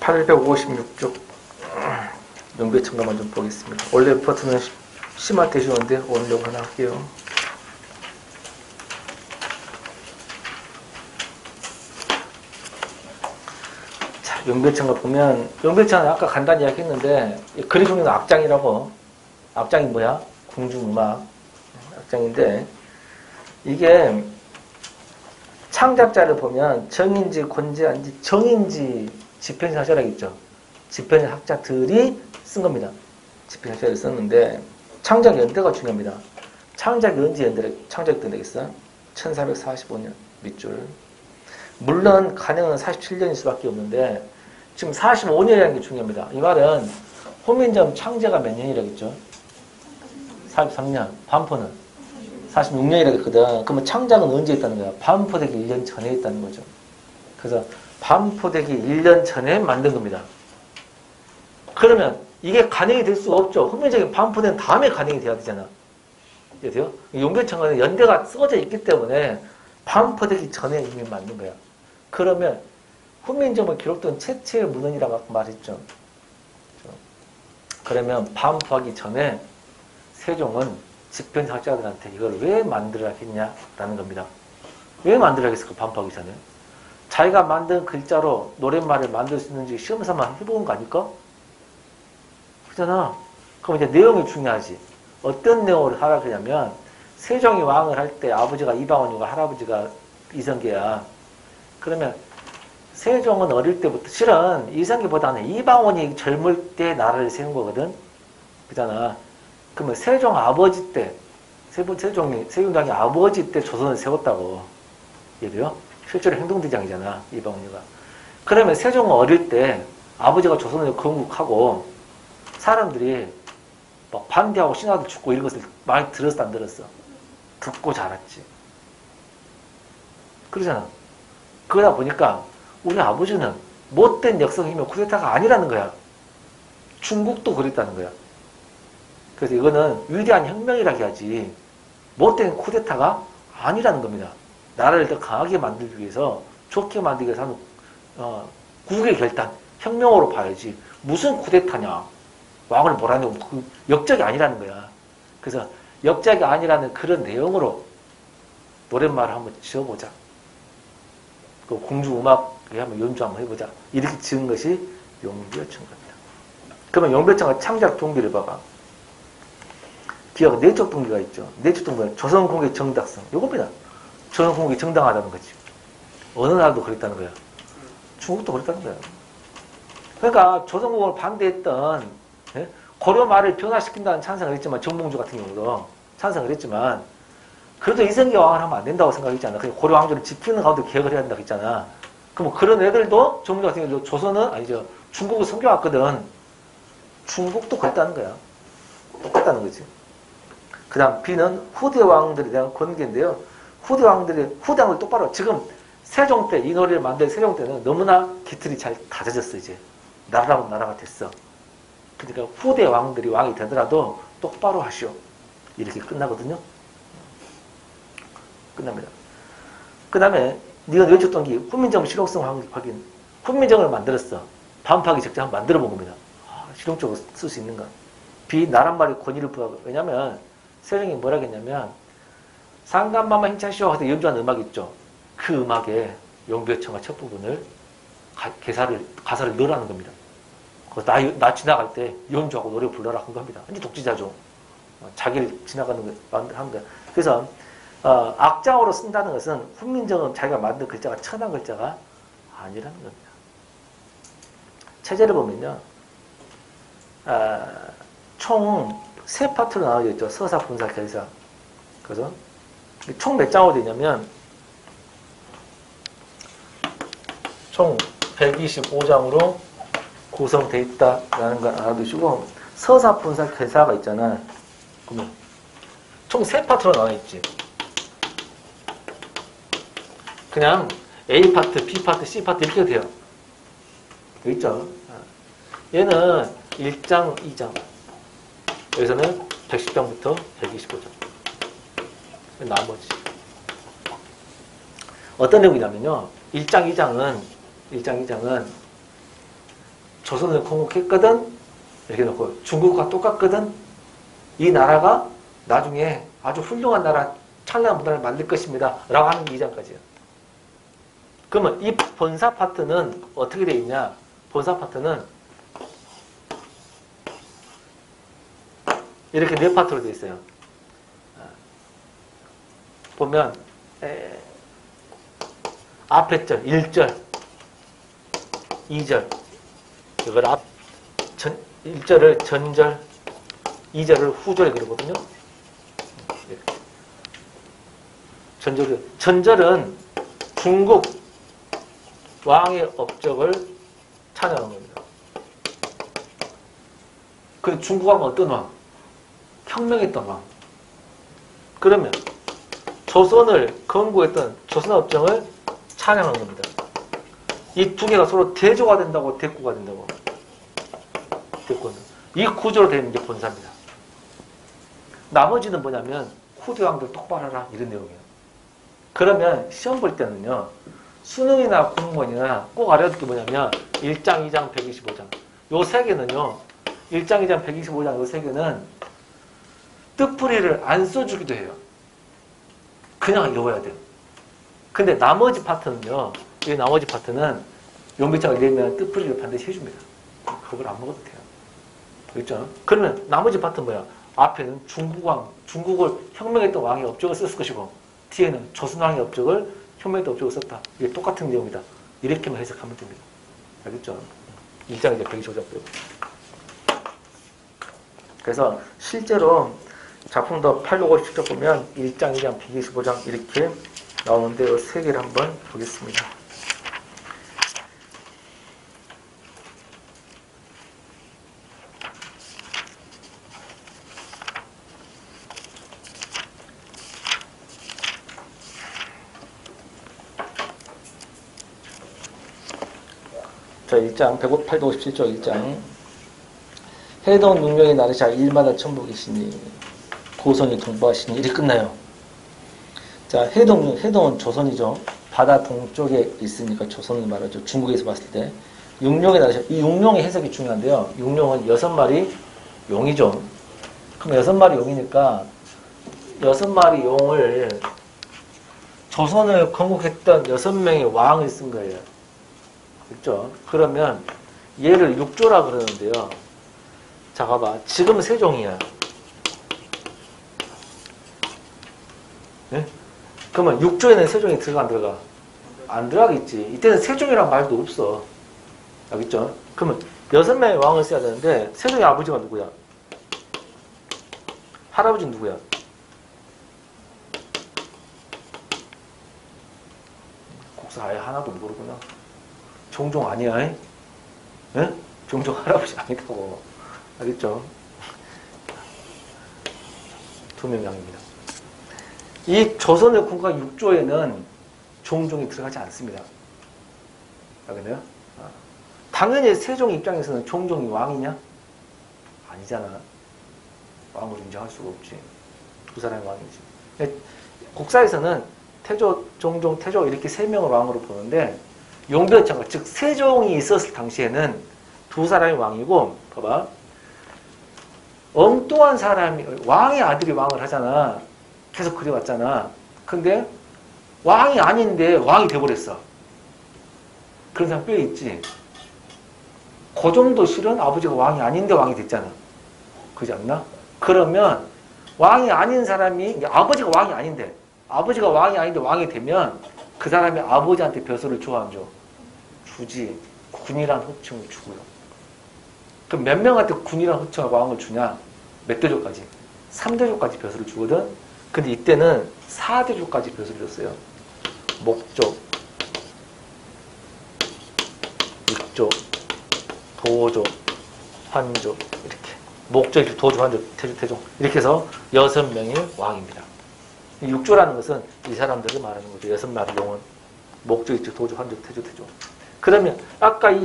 856쪽 용비어천가만 좀 보겠습니다. 원래 버튼은 심화 되시는데 오늘 요거 하나 할게요. 자, 용비어천가 보면 용비어천가 아까 간단히 이야기했는데 그리 종류는 악장이라고. 악장이 뭐야? 궁중음악 악장인데 이게 창작자를 보면 정인지 권재한지 정인지 집행사절학 있죠. 집행학자들이 쓴 겁니다. 집행사절을 썼는데 창작 연대가 중요합니다. 창작이 언제 창작된 되겠어? 1445년 밑줄. 물론 가능은 47년일 수밖에 없는데 지금 45년이라는 게 중요합니다. 이 말은 호민점 창제가 몇 년이라겠죠? 43년. 반포는 46년이라겠거든. 그러면 창작은 언제 있다는 거야? 반포되기 1년 전에 있다는 거죠. 그래서 반포되기 1년 전에 만든 겁니다. 그러면 이게 간행이 될 수가 없죠. 후민적인 반포된 다음에 간행이 돼야 되잖아. 이해돼요? 용비어천가는 연대가 써져 있기 때문에 반포되기 전에 이미 만든 거야. 그러면 훈민정음에 기록된 최초의 문헌이라고 아까 말했죠. 그러면 반포하기 전에 세종은 집행학자들한테 이걸 왜 만들어야겠냐라는 겁니다. 왜 만들어야겠을까? 반포하기 전에. 자기가 만든 글자로 노랫말을 만들 수 있는지 시험 삼아 해보는 거 아닐까? 그잖아. 그럼 이제 내용이 중요하지. 어떤 내용을 하라 그러냐면 세종이 왕을 할 때 아버지가 이방원이고 할아버지가 이성계야. 그러면 세종은 어릴 때부터 실은 이성계보다는 이방원이 젊을 때 나라를 세운 거거든. 그잖아. 그러면 세종 아버지 때 세종장이 아버지 때 조선을 세웠다고. 이해돼요? 실제로 행동대장이잖아, 이방원이가. 그러면 세종은 어릴 때 아버지가 조선을 건국하고 사람들이 막 반대하고 신하도 죽고 이런 것을 많이 들었어, 안 들었어? 듣고 자랐지. 그러잖아. 그러다 보니까 우리 아버지는 못된 역성이면 쿠데타가 아니라는 거야. 중국도 그랬다는 거야. 그래서 이거는 위대한 혁명이라고 해야지 못된 쿠데타가 아니라는 겁니다. 나라를 더 강하게 만들기 위해서, 좋게 만들기 위해서 하는 국의 결단, 혁명으로 봐야지. 무슨 쿠데타냐. 왕을 몰아내고 그 역작이 아니라는 거야. 그래서 역작이 아니라는 그런 내용으로 노랫말을 한번 지어보자. 그 공중음악에 한번 연주 한번 해보자. 이렇게 지은 것이 용비어천가입니다. 그러면 용비어천가 창작 동기를 봐봐. 기가 내적 동기가 있죠. 내적 동기는 조선공의 정당성. 요겁니다. 조선공이 정당하다는 거지. 어느 나라도 그랬다는 거야. 중국도 그랬다는 거야. 그러니까 조선공을 반대했던, 예? 고려 말을 변화시킨다는 찬성을 했지만, 정몽주 같은 경우도 찬성을 했지만, 그래도 이성계 왕을 하면 안 된다고 생각했잖아. 그냥 고려 왕조를 지키는 가운데 개혁을 해야 된다고 했잖아. 그럼 그런 애들도 정몽주 같은 경우도 조선은 아니죠. 중국을 섬겨왔거든. 중국도 그랬다는 거야. 똑같다는 거지. 그 다음 B는 후대 왕들에 대한 권계인데요. 후대 왕들 똑바로, 지금 세종 때, 이 노래를 만든 세종 때는 너무나 깃틀이 잘 다져졌어, 이제. 나라라고 나라가 됐어. 그러니까 후대 왕들이 왕이 되더라도 똑바로 하시오. 이렇게 끝나거든요. 끝납니다. 그 다음에 네가 외쳤던 게 훈민정 실용성 확인. 훈민정을 만들었어. 반박이 적자 한번 만들어 본 겁니다. 실용적으로 쓸 수 있는가. B. 나란말의 권위를 부여하고. 왜냐면 세종이 뭐라 했냐면 상감마마 힘차시오 하고 연주하는 음악 있죠. 그 음악에 용비어천가 첫 부분을 가사를 넣으라는 겁니다. 나 지나갈 때 연주하고 노래 불러라 한 겁니다. 완전 독지자죠. 자기를 지나가는 거 한 거야. 그래서 악장어로 쓴다는 것은 훈민정음 자기가 만든 글자가 천한 글자가 아니라는 겁니다. 체제를 보면요. 총 세 파트로 나눠져 있죠. 서사, 분사, 결사. 그래서 총 몇 장으로 되냐면 총 125장으로 구성되어 있다라는 걸 알아두시고, 서사, 분사, 결사가 있잖아. 그러면 총 세 파트로 나눠 있지. 그냥 A 파트, B 파트, C 파트 이렇게 돼요. 여기 있죠. 얘는 1장, 2장. 여기서는 110장부터 125장. 나머지. 어떤 내용이냐면요. 1장, 2장은 조선을 건국했거든. 이렇게 놓고 중국과 똑같거든. 이 나라가 나중에 아주 훌륭한 나라, 찬란한 문화를 만들 것입니다. 라고 하는 2장까지예요. 그러면 이 본사 파트는 어떻게 되어 있냐? 본사 파트는 이렇게 네 파트로 되어 있어요. 보면 앞에 절 1절, 2절 이걸 1절을 전절, 2절을 후절 그러거든요. 전절은 중국 왕의 업적을 찬양하는 겁니다. 그 중국 왕은 어떤 왕? 혁명했던 왕. 그러면 조선을 건국했던 조선의 업적을 찬양하는 겁니다. 이 두 개가 서로 대조가 된다고, 대꾸가 된다고. 이 구조로 되는 게 본사입니다. 나머지는 뭐냐면 후대 왕들 똑바로 하라 이런 내용이에요. 그러면 시험 볼 때는요. 수능이나 공무원이나 꼭 알아야 될 게 뭐냐면 1장, 2장, 125장. 요 세 개는요. 1장, 2장, 125장 요 세 개는 뜻풀이를 안 써주기도 해요. 그냥 외워야 돼요. 근데 나머지 파트는요. 이 나머지 파트는 용비창을 내면 뜻풀이를 반드시 해줍니다. 그걸 안 먹어도 돼요. 그렇죠? 그러면 나머지 파트는 뭐야? 앞에는 중국을 혁명했던 왕의 업적을 썼을 것이고 뒤에는 조선왕의 업적을 혁명했던 업적을 썼다. 이게 똑같은 내용이다. 이렇게만 해석하면 됩니다. 알겠죠? 1장 이제 125장 빼고. 그래서 실제로 작품도 857쪽 보면 1장, 2장, 125장 이렇게 나오는데 이 세 개를 한번 보겠습니다. 자, 1장, 857쪽 1장. 해동 육령이 나르샤 일마다 천복이시니 고성이 동부하시니 이렇게 끝나요. 자, 해동은 조선이죠. 바다 동쪽에 있으니까 조선을 말하죠. 중국에서 봤을 때. 육룡에 나오죠. 이 육룡의 해석이 중요한데요. 육룡은 6마리 용이죠. 그럼 6마리 용이니까 6마리 용을 조선을 건국했던 6명의 왕을 쓴 거예요. 그렇죠? 그러면 얘를 육조라 그러는데요. 자, 봐봐. 지금 세종이야. 네? 그러면 육조에는 세종이 들어가 안 들어가? 안 들어가겠지. 이때는 세종이란 말도 없어. 알겠죠? 그러면 6명의 왕을 써야 되는데 세종의 아버지가 누구야? 할아버지는 누구야? 국사 아예 하나도 모르구나. 종종 아니야. 에? 에? 종종 할아버지 아니다고. 알겠죠? 두 명입니다. 이 조선의 군가 6조에는 종종이 들어가지 않습니다. 알겠나요? 당연히 세종 입장에서는 종종이 왕이냐? 아니잖아. 왕으로 인정할 수가 없지. 두 사람이 왕이지. 국사에서는 태조, 종종, 태조 이렇게 3명을 왕으로 보는데 용변창가, 즉 세종이 있었을 당시에는 두 사람이 왕이고, 봐봐. 엉뚱한 사람이, 왕의 아들이 왕을 하잖아. 계속 그려왔잖아. 근데 왕이 아닌데 왕이 돼버렸어. 그런 사람 꽤 있지. 그 정도 실은 아버지가 왕이 아닌데 왕이 됐잖아. 그렇지 않나? 그러면 왕이 아닌 사람이, 아버지가 왕이 아닌데 왕이 되면 그 사람이 아버지한테 벼슬을 줘, 안 줘? 주지. 군이란 호칭을 주고요. 그럼 몇 명한테 군이란 호칭을 왕을 주냐? 몇 대조까지? 3대조까지 벼슬을 주거든? 근데 이때는 4대조까지 벼슬을 줬어요. 목조, 육조, 도조, 환조, 이렇게. 목조, 도조, 환조, 태조, 태종. 이렇게 해서 6명의 왕입니다. 육조라는 것은 이 사람들을 말하는 거죠. 6마리 용은. 목조, 육조, 도조, 환조, 태조, 태종. 그러면 아까 이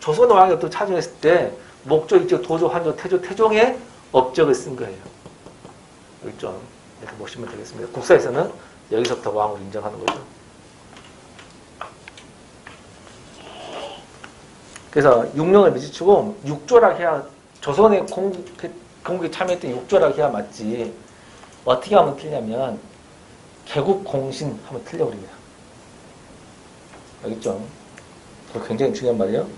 조선의 왕이 어떤 차지했을 때 목조, 육조, 도조, 환조, 태조, 태종의 업적을 쓴 거예요. 알겠죠? 이렇게 보시면 되겠습니다. 국사에서는 여기서부터 왕으로 인정하는 거죠. 그래서 육룡을 밑이치고 육조라 해야 조선의 건국에 참여했던 육조라 해야 맞지. 어떻게 하면 틀리냐면 개국공신 하면 틀려버립니다. 알겠죠? 그거 굉장히 중요한 말이에요.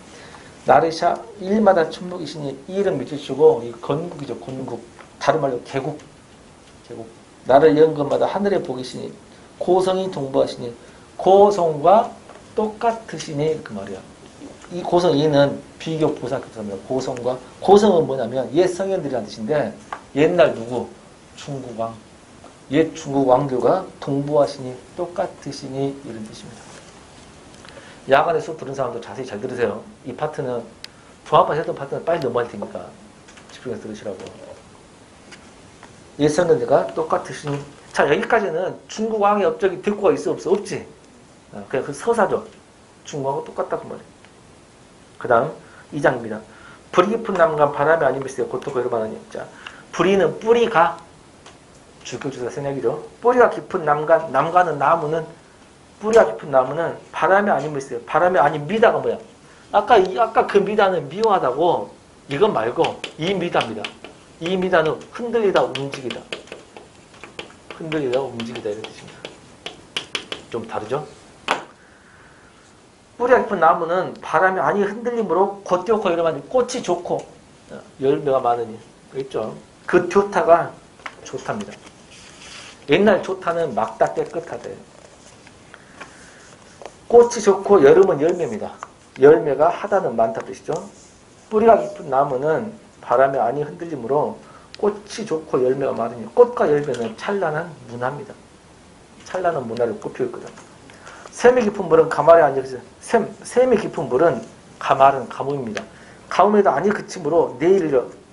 나르샤 일마다 천복이시니 이 이름 밑이치고 이 건국이죠. 건국. 다른 말로 개국. 나를 연 것마다 하늘에 보이시니 고성이 동부하시니 고성과 똑같으시니 그 말이야. 이 고성 이는 비교 부사급사입니다. 고성과 고성은 뭐냐면 옛 성현들이라는 뜻인데 옛날 누구? 중국왕. 옛 중국 왕들과 동부하시니 똑같으시니 이런 뜻입니다. 야간에 수업 들은 사람도 자세히 잘 들으세요. 이 파트는 종합반 했던 파트는 빨리 넘어갈 테니까 집중해서 들으시라고. 옛 성현들과 똑같으시니. 자, 여기까지는 중국 왕의 업적이 듣고가 있어 없어? 없지. 그냥 그 서사죠. 중국하고 똑같다 그 말이에요. 그 다음 2장입니다. 불이 깊은 나무가 바람이 아니면서 고토고 여러 말하니. 자, 불이는 뿌리가 주교주사 생략이죠. 뿌리가 깊은 남가는 나무는 뿌리가 깊은 나무는 바람이 아니면서 바람이 아닙니다가 뭐야? 아까 그 미다는 미워하다고. 이건 말고 이 미다입니다. 이 미다는 흔들리다 움직이다. 흔들리다 움직이다 이런 뜻입니다. 좀 다르죠? 뿌리가 깊은 나무는 바람이 아니 흔들림으로 겉좋고 이러면 꽃이 좋고 열매가 많으니. 있죠? 그 좋다가 좋답니다. 옛날 좋다는 막다 깨끗하대. 꽃이 좋고 여름은 열매입니다. 열매가 하다는 많다 뜻이죠. 뿌리가 깊은 나무는 바람이 아니 흔들림으로 꽃이 좋고 열매가 많으니. 꽃과 열매는 찬란한 문화입니다. 찬란한 문화를 꽃피울 거다. 샘이 깊은 물은 가말에 아니 샘이 깊은 물은 가말은 가뭄입니다. 가뭄에도 아니 그침으로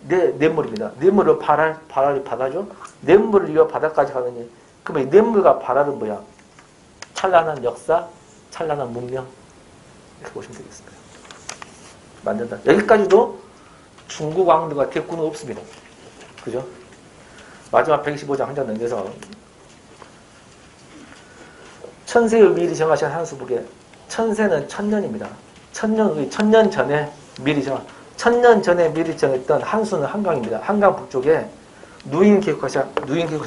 냇물입니다. 냇물을 바랄이 바다죠. 냇물을 이어 바다까지 가느니. 그러면 이 냇물과 바다는 뭐야? 찬란한 역사, 찬란한 문명. 이렇게 보시면 되겠습니다. 만든다. 여기까지도 중국 왕들과 대꾸는 없습니다. 그죠? 마지막 125장 한 장 넘겨서 천세의 미리 정하신 한수복에 천세는 천년입니다. 천년 전에 미리 천년 전에 미리 정했던 한수는 한강입니다. 한강 북쪽에 누인 개국하샤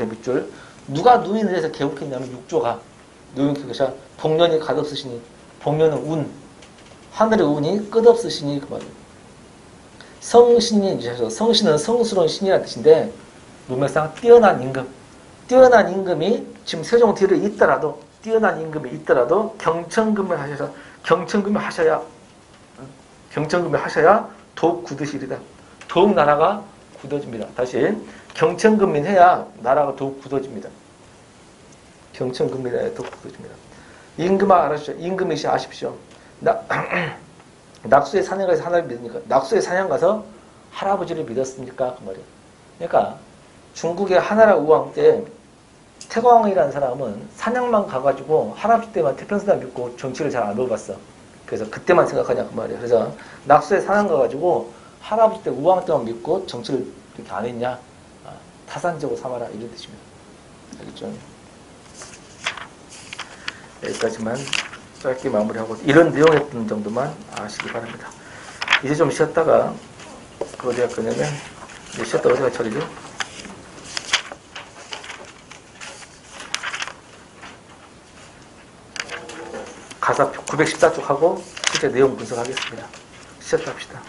밑줄. 누가 누인을 해서 개국했냐면 육조가 누인 개국하샤 복년이 갓없으시니 복년은 운 하늘의 운이 끝없으시니 그 말이에요. 성신이 주셔서 성신은 성스러운 신이라는 뜻인데 문맥상 뛰어난 임금이 지금 세종 뒤를 있더라도 뛰어난 임금이 있더라도 경천금을 하셔야 더욱 굳으시리다. 더욱 나라가 굳어집니다. 다시 경천금민 해야 나라가 더욱 굳어집니다. 경천금민 해야 더욱 굳어집니다. 임금아 알아주십시오. 임금이시 아십시오. 낙수의 사냥 가서 하나를 믿으니까 낙수의 사냥 가서 할아버지를 믿었습니까? 그 말이에요. 그러니까 중국의 하나라 우왕 때 태광이라는 사람은 사냥만 가가지고 할아버지 때만 태평스나 믿고 정치를 잘 안 배워봤어. 그래서 그때만 생각하냐 그 말이에요. 그래서 낙수에 사냥 가가지고 할아버지 때 우왕 때만 믿고 정치를 이렇게 안 했냐? 타산적으로 삼아라 이런 뜻입니다. 알겠죠? 여기까지만 짧게 마무리하고 이런 내용의 정도만 아시기 바랍니다. 이제 좀 쉬었다가 어디 할 거냐면 이제 쉬었다 어디가 처리죠? 가사 914쪽 하고 실제 내용 분석하겠습니다. 쉬었다 합시다.